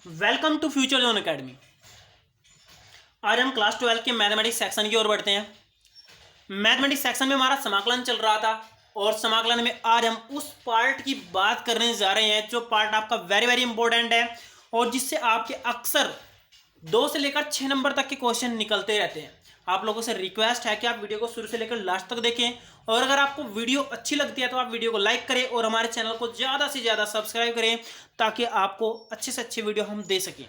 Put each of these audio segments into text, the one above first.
Welcome to future zone academy. आज हम class 12 के मैथमेटिक्स सेक्शन की ओर बढ़ते हैं। मैथमेटिक्स सेक्शन में हमारा समाकलन चल रहा था और समाकलन में आज हम उस पार्ट की बात करने जा रहे हैं जो पार्ट आपका वेरी वेरी इंपॉर्टेंट है और जिससे आपके अक्सर 2 से लेकर 6 नंबर तक के क्वेश्चन निकलते रहते हैं। आप लोगों से रिक्वेस्ट है कि आप वीडियो को शुरू से लेकर लास्ट तक देखें और अगर आपको वीडियो अच्छी लगती है तो आप वीडियो को लाइक करें और हमारे चैनल को ज़्यादा से ज़्यादा सब्सक्राइब करें ताकि आपको अच्छे से अच्छे वीडियो हम दे सकें।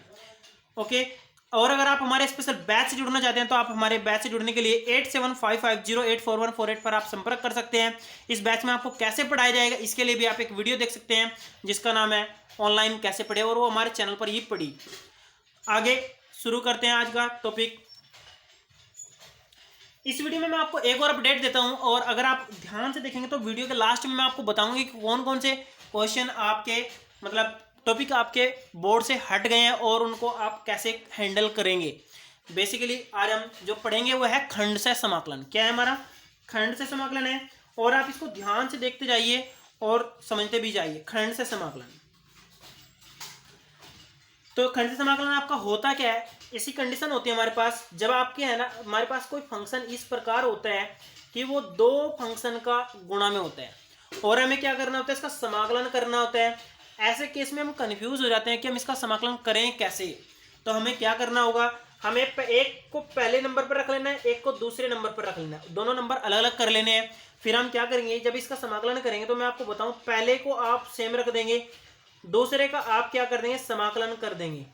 ओके। और अगर आप हमारे स्पेशल बैच से जुड़ना चाहते हैं तो आप हमारे बैच से जुड़ने के लिए 8755084148 पर आप संपर्क कर सकते हैं। इस बैच में आपको कैसे पढ़ाया जाएगा इसके लिए भी आप एक वीडियो देख सकते हैं जिसका नाम है ऑनलाइन कैसे पढ़े और वो हमारे चैनल पर ही पढ़ी। आगे शुरू करते हैं आज का टॉपिक। इस वीडियो में मैं आपको एक और अपडेट देता हूं और अगर आप ध्यान से देखेंगे तो वीडियो के लास्ट में मैं आपको बताऊंगा कि कौन कौन से क्वेश्चन आपके मतलब टॉपिक आपके बोर्ड से हट गए हैं और उनको आप कैसे हैंडल करेंगे। बेसिकली आज हम जो पढ़ेंगे वो है खंड से समाकलन। क्या है हमारा? खंड से समाकलन है और आप इसको ध्यान से देखते जाइए और समझते भी जाइए। खंड से समाकलन, तो खंड से समाकलन आपका होता क्या है? ऐसी कंडीशन होती है हमारे पास जब आपके है ना हमारे पास कोई फंक्शन इस प्रकार होता है कि वो दो फंक्शन का गुणा में होता है और हमें क्या करना होता है, इसका समाकलन करना होता है। ऐसे केस में हम कंफ्यूज हो जाते हैं कि हम इसका समाकलन करें कैसे। तो हमें क्या करना होगा, हमें एक को पहले नंबर पर रख लेना है, एक को दूसरे नंबर पर रख लेना है, दोनों नंबर अलग अलग कर लेने हैं। फिर हम क्या करेंगे, जब इसका समाकलन करेंगे तो मैं आपको बताऊं, पहले को आप सेम रख देंगे, दूसरे का आप क्या कर देंगे, समाकलन कर देंगे।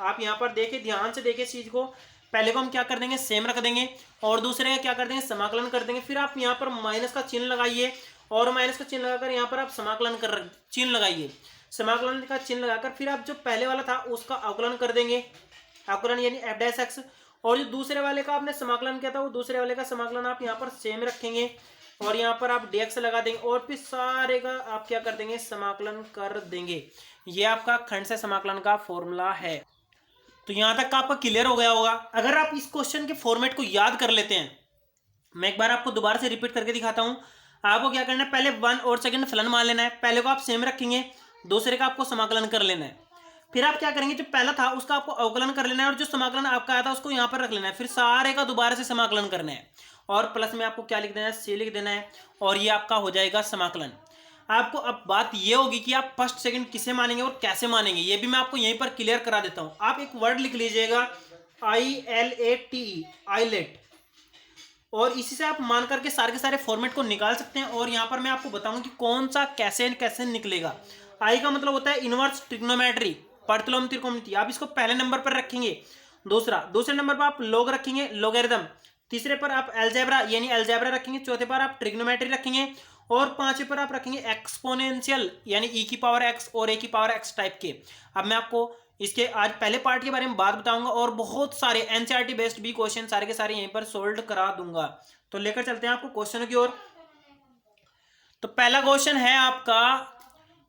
आप यहाँ पर देखिए, ध्यान से देखिए इस चीज को। पहले को हम क्या कर देंगे, सेम रख देंगे और दूसरे का क्या कर देंगे, समाकलन कर देंगे। फिर आप यहाँ पर माइनस का चिन्ह लगाइए और माइनस का चिन्ह लगाकर यहाँ पर आप समाकलन कर चिन्ह लगाइए। समाकलन का चिन्ह लगाकर फिर आप जो पहले वाला था उसका अवकलन कर देंगे, अवकलन यानी एफ डैश एक्स। और जो दूसरे वाले का आपने समाकलन किया था वो दूसरे वाले का समाकलन आप यहाँ पर सेम रखेंगे और यहाँ पर आप dx लगा देंगे और फिर सारे का आप क्या कर देंगे, समाकलन कर देंगे। ये आपका खंड से समाकलन का फॉर्मूला है। तो यहाँ तक का आपका क्लियर हो गया होगा। अगर आप इस क्वेश्चन के फॉर्मेट को याद कर लेते हैं, मैं एक बार आपको दोबारा से रिपीट करके दिखाता हूँ। आपको क्या करना है, पहले 1 और सेकंड फलन मान लेना है, पहले को आप सेम रखेंगे, दूसरे का आपको समाकलन कर लेना है। फिर आप क्या करेंगे, जो पहला था उसका आपको अवकलन कर लेना है और जो समाकलन आपका आया था उसको यहाँ पर रख लेना है। फिर सारे का दोबारा से समाकलन करना है और प्लस में आपको क्या लिख देना है, सी लिख देना है और ये आपका हो जाएगा समाकलन। आपको अब बात ये होगी कि आप फर्स्ट सेकंड किसे मानेंगे और कैसे मानेंगे, ये भी मैं आपको यहीं पर क्लियर करा देता हूँ। आप एक वर्ड लिख लीजिएगा, ILATE, आईलेट, और इसी से आप मान करके सारे के सारे फॉर्मेट को निकाल सकते हैं। और यहाँ पर मैं आपको बताऊंगा कि कौन सा कैसे कैसे निकलेगा। आई का मतलब होता है इनवर्स ट्रिग्नोमेट्री, प्रतिलोम त्रिकोणमिति। आप इसको पहले नंबर पर रखेंगे, दूसरे नंबर पर आप लोग रखेंगे, लोगरिथम, तीसरे पर आप अलजेब्रा यानी अलजेब्रा रखेंगे, चौथे पर आप ट्रिग्नोमेट्री रखेंगे और पांचवे पर आप रखेंगे एक्सपोनेंशियल यानी ई की पावर एक्स और ए की पावर एक्स टाइप के। अब मैं आपको इसके आज पहले पार्ट के बारे में बात बताऊंगा और बहुत सारे एनसीईआरटी बेस्ड भी क्वेश्चन सारे के सारे यहीं पर सोल्व करा दूंगा। तो लेकर चलते हैं आपको क्वेश्चन की ओर। तो पहला क्वेश्चन है आपका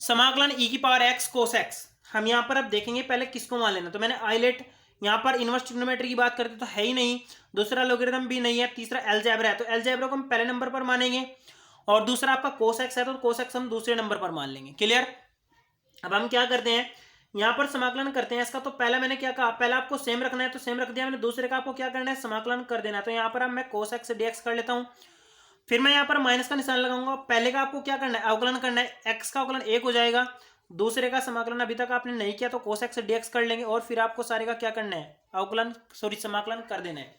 समाकलन ई की पावर एक्स कोस एक्स। हम यहाँ पर अब देखेंगे पहले किसको मान लेना। तो मैंने आईलेट, यहाँ पर इनवर्स ट्रिग्नोमेट्री की बात करते तो है ही नहीं, दूसरा लोगरिथम भी नहीं है, तीसरा अलजेब्रा है तो अलजेब्रा को हम पहले नंबर पर मानेंगे और दूसरा आपका कोस एक्स है तो कोस एक्स हम दूसरे नंबर पर मान लेंगे। क्लियर? अब हम क्या करते हैं, यहाँ पर समाकलन करते हैं इसका। तो पहला मैंने क्या कहा, पहला आपको सेम रखना है तो सेम रख दिया मैंने, दूसरे का आपको क्या करना है, समाकलन कर देना है। तो यहाँ पर अब मैं कोस एक्स dx कर लेता हूँ, फिर मैं यहाँ पर माइनस का निशान लगाऊंगा। पहले का आपको क्या करना है, अवकलन करना है, एक्स का अवकलन 1 हो जाएगा, दूसरे का समाकलन अभी तक आपने नहीं किया तो कोस एक्स dx कर लेंगे और फिर आपको सारे का क्या करना है, अवकलन समाकलन कर देना है।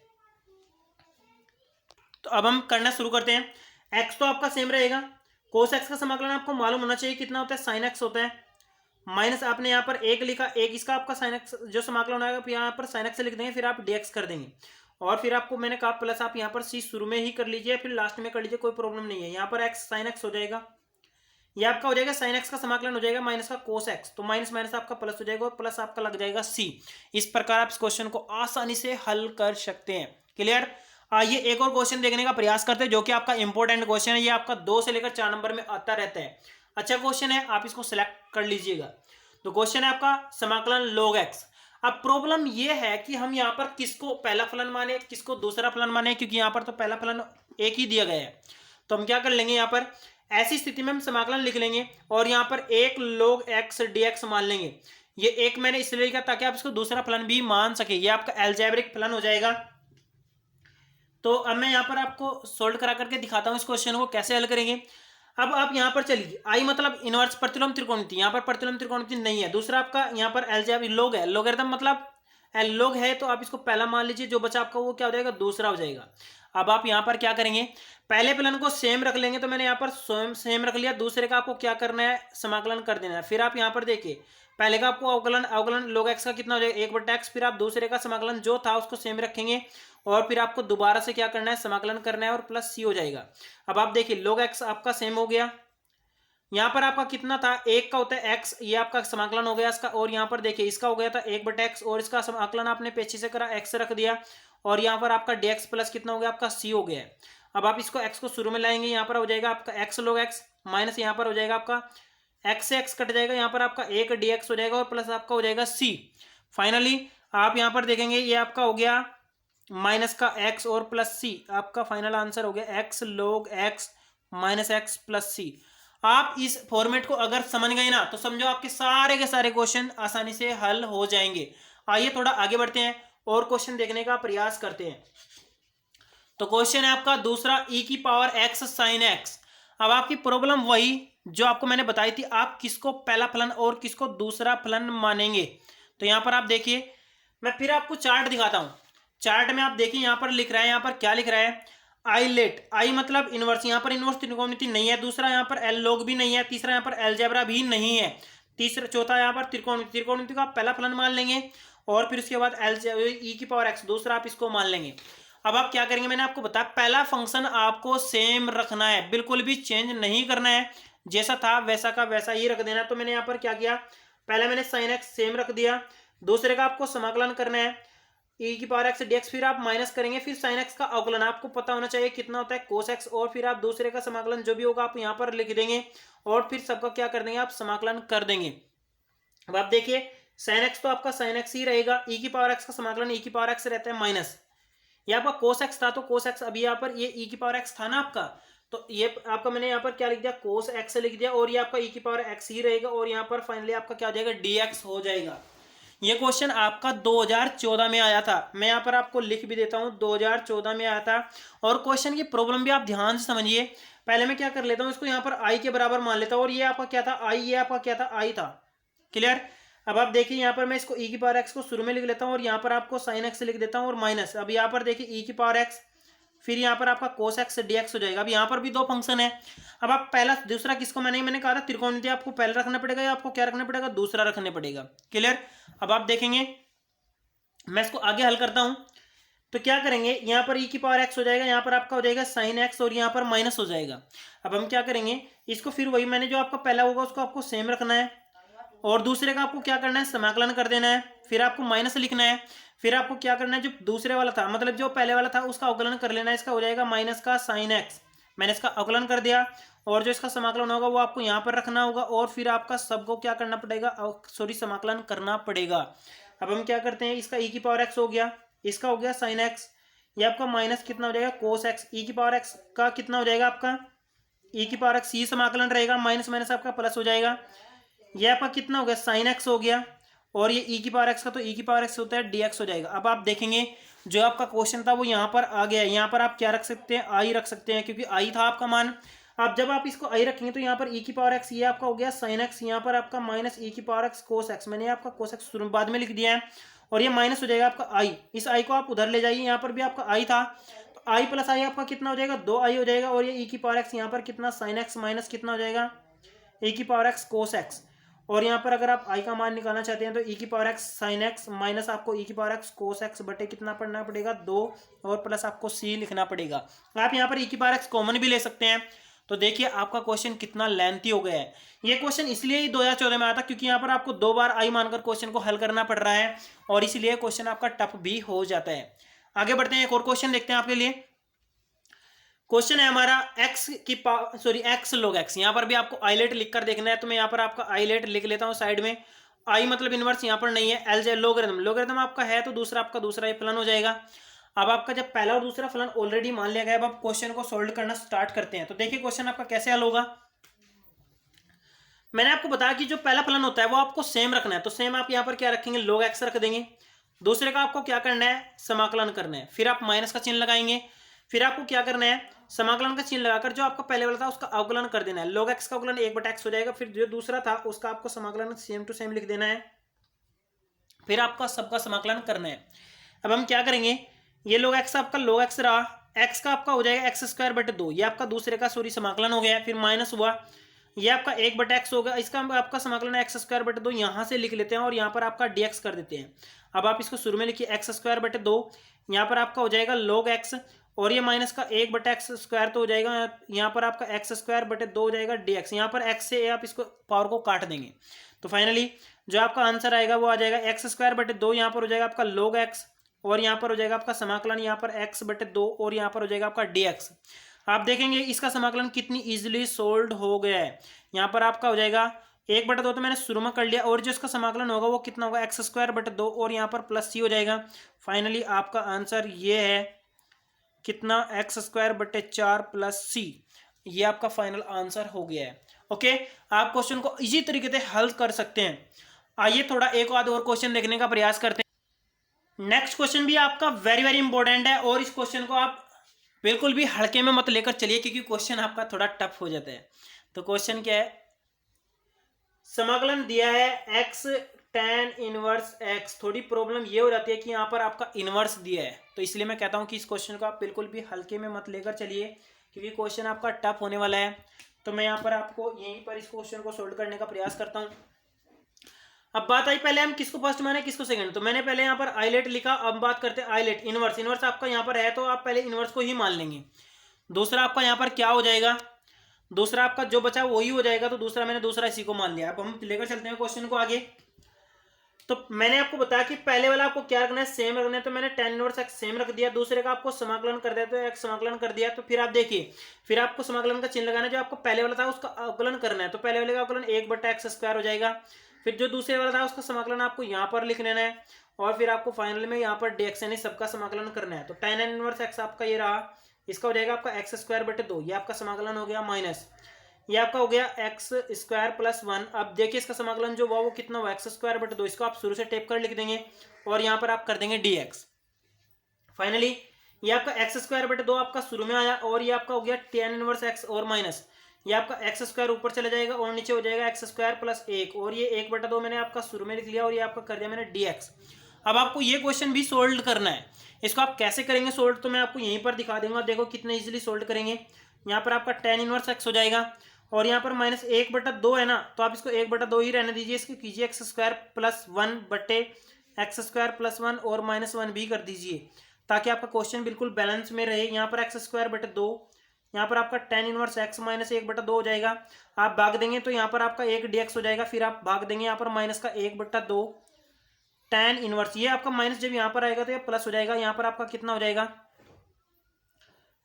तो अब हम करना शुरू करते हैं। एक्स तो आपका सेम रहेगा, कोस एक्स का समाकलन आपको मालूम होना चाहिए कितना होता है, साइन एक्स होता है, माइनस आपने यहाँ पर 1 लिखा, 1 इसका आपका साइन एक्स जो समाकलन आएगा फिर यहाँ पर साइन एक्स लिख देंगे, फिर आप dx कर देंगे और फिर आपको मैंने कहा प्लस आप यहाँ पर c शुरू में ही कर लीजिए फिर लास्ट में कर लीजिए, कोई प्रॉब्लम नहीं है। यहाँ पर x साइन एक्स हो जाएगा, ये आपका हो जाएगा साइन एक्स का समाकलन हो जाएगा माइनस का कोस एक्स, तो माइनस माइनस आपका प्लस हो जाएगा और प्लस आपका लग जाएगा c। इस प्रकार आप इस क्वेश्चन को आसानी से हल कर सकते हैं। क्लियर? आइए एक और क्वेश्चन देखने का प्रयास करते हैं जो कि आपका इंपॉर्टेंट क्वेश्चन है, ये आपका 2 से लेकर 4 नंबर में आता रहता है। अच्छा क्वेश्चन है, आप इसको सिलेक्ट कर लीजिएगा। तो क्वेश्चन है आपका समाकलन log x। अब प्रॉब्लम ये है कि हम यहाँ पर किसको पहला फलन माने किसको दूसरा फलन माने, क्योंकि यहाँ पर तो पहला फलन एक ही दिया गया है। तो हम क्या कर लेंगे, यहाँ पर ऐसी स्थिति में हम समाकलन लिख लेंगे और यहाँ पर 1 log x dx मान लेंगे। ये एक मैंने इसलिए लिखा ताकि आप इसको दूसरा फलन भी मान सके, ये आपका अलजेब्रिक फलन हो जाएगा। तो अब मैं यहाँ पर आपको सोल्व करा करके दिखाता हूँ इस क्वेश्चन को कैसे हल करेंगे। अब आप यहाँ पर चलिए, आई मतलब इनवर्स प्रतिलोम त्रिकोणमिति, यहाँ पर प्रतिलोम त्रिकोणमिति नहीं है। दूसरा आपका यहाँ पर अलजेब्रिक लोग है, लोगरिथम मतलब लोग है, तो आप इसको पहला मान लीजिए, जो बचा आपका वो क्या हो जाएगा, दूसरा हो जाएगा। अब आप यहाँ पर क्या करेंगे, पहले फलन को सेम रख लेंगे, तो मैंने यहाँ पर स्वयं सेम रख लिया। दूसरे का आपको क्या करना है, समाकलन कर देना है। फिर आप यहाँ पर देखिए, पहले का आपको अवकलन अवकलन log x का कितना हो जाएगा, 1/x। फिर आप दूसरे का समाकलन जो था उसको सेम रखेंगे, और फिर आपको दोबारा से क्या करना है, समाकलन करना है, और प्लस c हो जाएगा। अब आप देखिए log x आपका सेम हो गया। यहाँ पर आपका कितना था, 1 का होता है x, ये आपका समाकलन हो गया इसका। और यहाँ पर देखिए इसका हो गया था 1/x, और इसका समाकलन आपने पेछे से करा, x रख दिया, और यहाँ पर आपका dx प्लस कितना हो गया, आपका c हो गया है। अब आप इसको x को शुरू में लाएंगे, यहाँ पर हो जाएगा आपका x log x, माइनस यहाँ पर हो जाएगा आपका x से x कट जाएगा, यहाँ पर आपका 1 dx हो जाएगा, और प्लस आपका हो जाएगा c। फाइनली आप यहाँ पर देखेंगे ये आपका हो गया माइनस का x और प्लस c, आपका फाइनल आंसर हो गया x log x minus x plus c। आप इस फॉर्मेट को अगर समझ गए ना, तो समझो आपके सारे के सारे क्वेश्चन आसानी से हल हो जाएंगे। आइए थोड़ा आगे बढ़ते हैं और क्वेश्चन देखने का प्रयास करते हैं। तो क्वेश्चन है आपका दूसरा, e की पावर x sin x। अब आपकी प्रॉब्लम वही जो आपको मैंने बताई थी, आप किसको पहला फलन और किसको दूसरा फलन मानेंगे। तो यहाँ पर आप देखिए, मैं फिर आपको चार्ट दिखाता हूँ। चार्ट में आप देखिए यहाँ पर लिख रहा है, यहाँ पर क्या लिख रहा है, आई लेट, आई मतलब इनवर्स, यहाँ पर इनवर्स त्रिकोणमिति नहीं है। दूसरा यहाँ पर एल लोग भी नहीं है। तीसरा यहाँ पर अलजेब्रा भी नहीं है। तीसरा चौथा यहाँ पर त्रिकोणमिति, त्रिकोणमिति का आप पहला फलन मान लेंगे, और फिर उसके बाद ई की पावर एक्स दूसरा आप इसको मान लेंगे। अब आप क्या करेंगे, मैंने आपको बताया पहला फंक्शन आपको सेम रखना है, बिल्कुल भी चेंज नहीं करना है, जैसा था वैसा का वैसा ही रख देना। तो मैंने यहाँ पर क्या किया, पहले मैंने साइन एक्स सेम रख दिया, दूसरे का आपको समाकलन करना है e की पावर एक्स dx, फिर आप माइनस करेंगे, फिर साइन एक्स का अवकलन आपको पता होना चाहिए कितना होता है कोस एक्स, और फिर आप दूसरे का समाकलन जो भी होगा आप यहाँ पर लिख देंगे, और फिर सबका क्या कर देंगे, आप समाकलन कर देंगे। अब आप देखिए साइन एक्स तो आपका साइन एक्स ही रहेगा, e की पावर एक्स का समाकलन e की पावर एक्स रहता है माइनस, ये आपका कोस एक्स था तो कोस एक्स, अभी यहाँ पर ये e की पावर एक्स था ना आपका, तो ये आपका मैंने यहाँ पर क्या लिख दिया, कोस एक्स लिख दिया, और ये आपका e की पावर एक्स ही रहेगा, और यहाँ पर फाइनली आपका क्या हो जाएगा, dx हो जाएगा। ये क्वेश्चन आपका 2014 में आया था, मैं यहाँ पर आपको लिख भी देता हूँ, 2014 में आया था। और क्वेश्चन की प्रॉब्लम भी आप ध्यान से समझिए। पहले मैं क्या कर लेता हूँ, इसको यहाँ पर आई के बराबर मान लेता हूँ, और ये आपका क्या था, आई, ये आपका क्या था, आई था। क्लियर। अब आप देखिए यहाँ पर मैं इसको e की पावर एक्स को शुरू में लिख लेता हूँ, और यहाँ पर आपको साइन एक्स लिख देता हूँ, और माइनस, अब यहाँ पर देखिए e की पावर एक्स, फिर यहाँ पर आपका कोस एक्स dx हो जाएगा। अब यहाँ पर भी दो फंक्शन है। अब आप पहला दूसरा किसको, मैंने कहा था त्रिकोणमिति आपको पहला रखना पड़ेगा, या आपको क्या रखना पड़ेगा, दूसरा रखना पड़ेगा। क्लियर। अब आप देखेंगे मैं इसको आगे हल करता हूं, तो क्या करेंगे, यहाँ पर e की पावर x हो जाएगा, यहाँ पर आपका हो जाएगा साइन x, और यहाँ पर माइनस हो जाएगा। अब हम क्या करेंगे, इसको फिर वही मैंने जो आपका पहला होगा उसको आपको सेम रखना है, और दूसरे का आपको क्या करना है, समाकलन कर देना है, फिर आपको माइनस लिखना है, फिर आपको क्या करना है, जो दूसरे वाला था मतलब जो पहले वाला था उसका अवकलन कर लेना है। इसका हो जाएगा माइनस का साइन एक्स, मैंने इसका अवकलन कर दिया, और जो इसका समाकलन होगा वो आपको यहाँ पर रखना होगा, और फिर आपका सबको क्या करना पड़ेगा, सॉरी समाकलन करना पड़ेगा। अब हम क्या करते हैं, इसका e की पावर एक्स हो गया, इसका हो गया साइन एक्स, ये आपका माइनस कितना हो जाएगा, कोस एक्स, e की पावर एक्स का कितना हो जाएगा आपका, e की पावर एक्स, ये समाकलन रहेगा, माइनस माइनस आपका प्लस हो जाएगा, ये आपका कितना हो गया, साइन एक्स हो गया, और ये e की पावर एक्स का तो e की पावर एक्स होता है dx हो जाएगा। अब आप देखेंगे जो आपका क्वेश्चन था वो यहाँ पर आ गया है, यहाँ पर आप क्या रख सकते हैं, आई रख सकते हैं, क्योंकि आई था आपका मान। अब जब आप इसको आई रखेंगे तो यहाँ पर e की पावर एक्स, ये आपका हो गया साइन एक्स, यहाँ पर आपका माइनस e की पावर एक्स कोस एक्स, मैंने आपका कोस एक्स बाद में लिख दिया है, और ये माइनस हो जाएगा आपका आई। इस आई को आप उधर ले जाइए, यहाँ पर भी आपका आई था, तो आई प्लस आई आपका कितना हो जाएगा, 2i हो जाएगा, और ये e की पावर एक्स यहाँ पर कितना, साइन एक्स माइनस कितना हो जाएगा, e की पावर एक्स कोस एक्स, और यहाँ पर अगर आप i का मान निकालना चाहते हैं तो e की power x sine x minus आपको e की पावर एक्स कोस एक्स बटे कितना पढ़ना पड़ेगा, 2, और प्लस आपको c लिखना पड़ेगा। आप यहाँ पर e की पावर एक्स कॉमन भी ले सकते हैं। तो देखिए आपका क्वेश्चन कितना लेंथी हो गया है। ये क्वेश्चन इसलिए ही 2014 में आया था क्योंकि यहाँ पर आपको 2 बार i मानकर क्वेश्चन को हल करना पड़ रहा है, और इसलिए क्वेश्चन आपका टफ भी हो जाता है। आगे बढ़ते हैं, एक और क्वेश्चन देखते हैं आपके लिए। क्वेश्चन है हमारा x की सॉरी x log x, यहाँ पर भी आपको आईलेट लिखकर देखना है, तो मैं यहाँ पर आपका आईलेट लिख लेता हूँ साइड में। आई मतलब इनवर्स यहाँ पर नहीं है, एल जे लोगरिथम, लोगरिथम आपका है तो दूसरा आपका दूसरा ये फलन हो जाएगा। अब आपका जब पहला और दूसरा फलन ऑलरेडी मान लिया गया, अब आप क्वेश्चन को सोल्व करना स्टार्ट करते हैं। तो देखिए क्वेश्चन आपका कैसे हल होगा। मैंने आपको बताया कि जो पहला फलन होता है वो आपको सेम रखना है, तो सेम आप यहाँ पर क्या रखेंगे, log x रख देंगे। दूसरे का आपको क्या करना है, समाकलन करना है, फिर आप माइनस का चिन्ह लगाएंगे। फिर आपको क्या करना है, समाकलन का चिन्ह लगाकर जो आपका पहले वाला था उसका अवकलन कर देना है। log x का अवकलन 1/x हो जाएगा, फिर जो दूसरा था उसका आपको समाकलन सेम टू सेम लिख देना है, फिर आपका सबका समाकलन करना है। अब हम क्या करेंगे, ये log x आपका log x रहा, x का आपका हो जाएगा x²/2, ये आपका दूसरे का सॉरी समाकलन हो गया, फिर माइनस हुआ, ये आपका 1/x होगा, इसका आपका समाकलन है x²/2, यहाँ से लिख लेते हैं और यहाँ पर आपका dx कर देते हैं। अब आप इसको शुरू में लिखिए x²/2, यहाँ पर आपका हो जाएगा log x, और ये माइनस का 1/x² तो हो जाएगा, यहाँ पर आपका x²/2 हो जाएगा dx, यहाँ पर x से आप इसको पावर को काट देंगे, तो फाइनली जो आपका आंसर आएगा वो आ जाएगा x²/2, यहाँ पर हो जाएगा आपका log x, और यहाँ पर हो जाएगा आपका समाकलन यहाँ पर x/2, और यहाँ पर हो जाएगा आपका dx। आप देखेंगे इसका समाकलन कितनी इजीली सोल्व हो गया है। यहाँ पर आपका हो जाएगा 1/2 तो मैंने शुरू में कर लिया, और जो इसका समाकलन होगा वो कितना होगा, x²/2, और यहाँ पर प्लस c हो जाएगा। फाइनली आपका आंसर ये है कितना, x²/4 प्लस c, ये आपका फाइनल आंसर हो गया है। ओके, आप क्वेश्चन को इजी तरीके से हल कर सकते हैं। आइए थोड़ा एक आध और क्वेश्चन देखने का प्रयास करते हैं। नेक्स्ट क्वेश्चन भी आपका वेरी वेरी इंपॉर्टेंट है, और इस क्वेश्चन को आप बिल्कुल भी हल्के में मत लेकर चलिए, क्योंकि क्वेश्चन आपका थोड़ा टफ हो जाता है। तो क्वेश्चन क्या है, समाकलन दिया है x tan इनवर्स x, थोड़ी प्रॉब्लम ये हो जाती है कि यहाँ पर आपका इनवर्स दिया है, तो इसलिए मैं कहता हूँ कि इस क्वेश्चन को आप बिल्कुल भी हल्के में मत लेकर चलिए, क्योंकि क्वेश्चन आपका टफ होने वाला है। तो मैं यहाँ पर आपको यहीं पर इस क्वेश्चन को सोल्व करने का प्रयास करता हूँ। अब बात आई, पहले हम किसको फर्स्ट माने किसको सेकंड, तो मैंने पहले यहाँ पर आइलेट लिखा। अब बात करते हैं आइलेट इनवर्स, इनवर्स आपका यहाँ पर है तो आप पहले इनवर्स को ही मान लेंगे। दूसरा आपका यहाँ पर क्या हो जाएगा, दूसरा आपका जो बचा वही हो जाएगा, तो दूसरा मैंने दूसरा इसी को मान लिया। अब हम लेकर चलते हैं क्वेश्चन को आगे। तो मैंने आपको बताया कि पहले वाला आपको क्या रखना है, सेम रखना है, तो मैंने tan इनवर्स x सेम रख दिया। दूसरे का आपको समाकलन कर दिया, तो x समाकलन कर दिया। तो फिर आप देखिए, फिर आपको समाकलन का चिन्ह लगाना है, जो आपको पहले वाला था उसका अवकलन करना है, तो पहले वाले का अवकलन 1/x² हो जाएगा। फिर जो दूसरे वाला था उसका समाकलन आपको यहाँ पर लिख लेना है, और फिर आपको फाइनल में यहाँ पर dx यानी सबका समाकलन करना है। तो tan इनवर्स x आपका ये रहा, इसका हो जाएगा आपका x²/2, ये आपका समाकलन हो गया, माइनस ये आपका हो गया x² + 1। अब देखिए इसका समाकलन जो हुआ वो कितना हुआ, x²/2, इसको आप शुरू से टेप कर लिख देंगे, और यहाँ पर आप कर देंगे dx। फाइनली ये आपका x²/2 आपका शुरू में आया, और ये आपका हो गया tan इनवर्स x, और माइनस ये आपका x² ऊपर चला जाएगा, और नीचे हो जाएगा x² + 1, और ये 1/2 मैंने आपका शुरू में लिख लिया, और ये आपका कर दिया मैंने dx। अब आपको ये क्वेश्चन भी सोल्व करना है। इसको आप कैसे करेंगे सोल्व, तो मैं आपको यहीं पर दिखा दूंगा, देखो कितने इजीली सोल्व करेंगे। यहाँ पर आपका tan इनवर्स x हो जाएगा, और यहाँ पर माइनस 1/2 है ना, तो आप इसको 1/2 ही रहने दीजिए, इसको कीजिए x² + 1/x² + 1, और -1 भी कर दीजिए, ताकि आपका क्वेश्चन बिल्कुल बैलेंस में रहे। यहाँ पर x²/2, यहाँ पर आपका tan इनवर्स x माइनस 1/2 हो जाएगा। आप भाग देंगे तो यहाँ पर आपका 1 dx हो जाएगा, फिर आप भाग देंगे यहाँ पर माइनस का 1/2 tan इनवर्स, ये आपका माइनस जब यहाँ पर आएगा तो ये प्लस हो जाएगा। यहाँ पर आपका कितना हो जाएगा,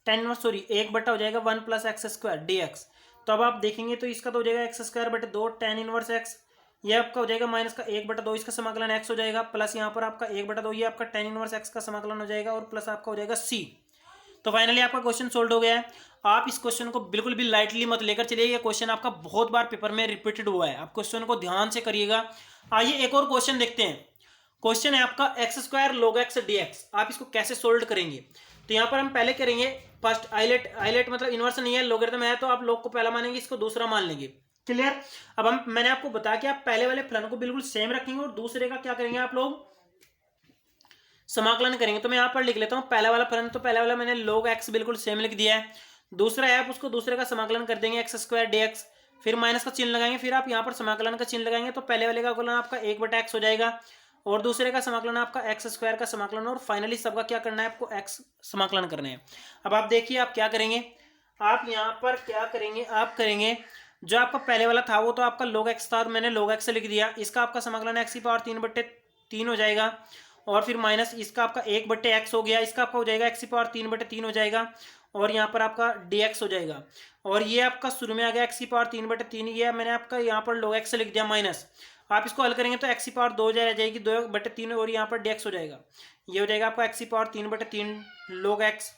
tan इनवर्स सॉरी 1/, हो जाएगा 1 + x² dx। तो अब आप देखेंगे तो इसका तो हो जाएगा x²/2 tan इनवर्स x, ये आपका हो जाएगा माइनस का 1/2, इसका समाकलन x हो जाएगा, प्लस यहाँ पर आपका 1/2, ये आपका tan इनवर्स x का समाकलन हो जाएगा, और प्लस आपका हो जाएगा c। तो फाइनली आपका क्वेश्चन सोल्व हो गया है। आप इस क्वेश्चन को बिल्कुल भी लाइटली मत लेकर चलिए, ये क्वेश्चन आपका बहुत बार पेपर में रिपीटेड हुआ है, आप क्वेश्चन को ध्यान से करिएगा। आइए एक और क्वेश्चन देखते हैं। क्वेश्चन है आपका x² log x dx, आप इसको कैसे सोल्व करेंगे। तो यहाँ पर हम पहले करेंगे फर्स्ट आइलेट मतलब इनवर्स नहीं है, लोगरिथम है, तो आप log को पहला मानेंगे, इसको दूसरा मान लेंगे। क्लियर। अब मैंने आपको बताया कि आप पहले वाले फलन को बिल्कुल सेम रखेंगे, और दूसरे का क्या करेंगे आप लोग, समाकलन करेंगे। तो मैं यहाँ पर लिख लेता हूँ पहला वाला फलन, तो पहला वाला मैंने log x बिल्कुल सेम लिख दिया है। दूसरा है आप उसको दूसरे का समाकलन कर देंगे x² dx, फिर माइनस का चिन्ह लगाएंगे, फिर आप यहाँ पर समाकलन का चिन्ह लगाएंगे, तो पहले वाले का अवकलन आपका 1/x हो जाएगा, और दूसरे का समाकलन आपका x² का समाकलन, और फाइनली सबका क्या करना है, आपको x समाकलन करना है। अब आप देखिए आप क्या करेंगे, आप यहाँ पर क्या करेंगे, आप करेंगे जो आपका पहले वाला था वो तो आपका log x था, और मैंने log x लिख दिया, इसका आपका समाकलन x³ हो जाएगा, और फिर माइनस इसका आपका 1/x हो गया, इसका आपका हो जाएगा x³ हो जाएगा, और यहाँ पर आपका dx हो जाएगा, और ये आपका शुरू में आ गया x³ ये मैंने आपका यहाँ पर log x लिख दिया माइनस। आप इसको हल करेंगे तो x² रह जाएगी 2/3, और यहाँ पर dx हो जाएगा, ये हो जाएगा आपका x³ log x,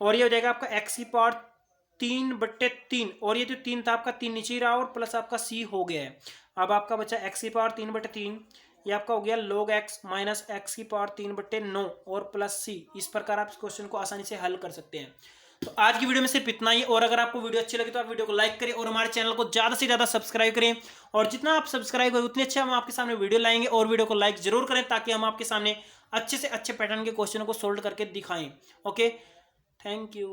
और ये हो जाएगा आपका 3/3 और ये जो 3 था आपका 3 नीचे ही रहा और प्लस आपका सी हो गया है। अब आपका बचा x की पावर 3/3, ये आपका हो गया log x माइनस x की पावर 3/9 और प्लस सी। इस प्रकार आप इस क्वेश्चन को आसानी से हल कर सकते हैं। तो आज की वीडियो में सिर्फ इतना ही, और अगर आपको वीडियो अच्छी लगी तो आप वीडियो को लाइक करें और हमारे चैनल को ज़्यादा से ज़्यादा सब्सक्राइब करें, और जितना आप सब्सक्राइब करें उतने अच्छे हम आपके सामने वीडियो लाएंगे। और वीडियो को लाइक जरूर करें ताकि हम आपके सामने अच्छे से अच्छे पैटर्न के क्वेश्चनों को सोल्व करके दिखाएं। Okay, thank you.